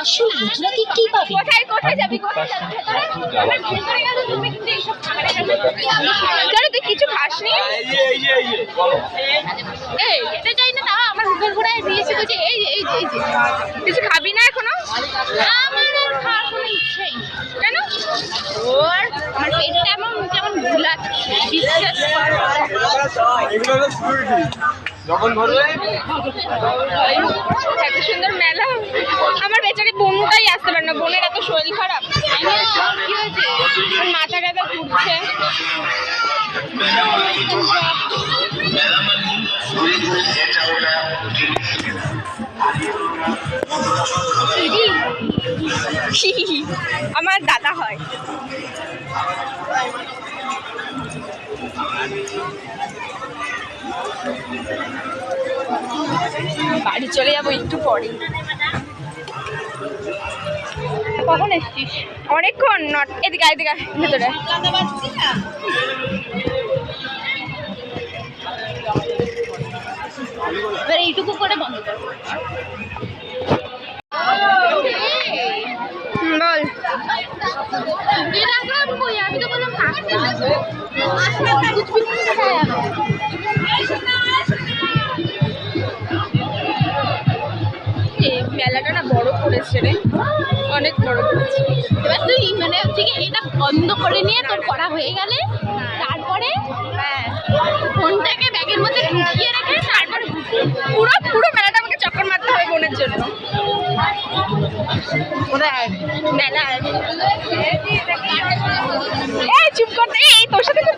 আসল মথুরা কেকটিই পাবে। কোথায় যাবি? তুই কিছু খাসনি? এই খেতে চাই না, তাও আমার মুখের ঘোড়ায় দিয়েছে বলছে এই যে কিছু খাবি না এখনো? আমার আর খাওয়ার কোনো ইচ্ছেই। কেন? ওর আমার পেটটা এমন কেমন ভুলাচ্ছে, বিশ্বাস এত সুন্দর মেলা। আমার বেচারি বনুটাই আসতে পারে না, বোনের এত শরীর খারাপ। কি হয়েছে? মাথা ব্যথা ঘুরছে। আমার দাদা হয়। বাড়ি চলে যাবো একটু পরে। কখন এসছিস? অনেকক্ষণ। এদিকে ভেতরে এবার এইটুকু করে বন্ধ কর। বল। আমি তো বললাম মেলাটা না বড় করেছে রে, অনেক বড় করেছে। এবার তুই মানে হচ্ছে এটা বন্ধ করে নিয়ে তোর করা হয়ে গেলে তারপরে ফোনটাকে ব্যাগের মধ্যে ঢুকিয়ে রেখে তারপরে পুরো মেলাটা আমাকে চক্কর মারতে হবে বোনের জন্য। মেলা এই চুপ করতে, এই তোর সাথে তো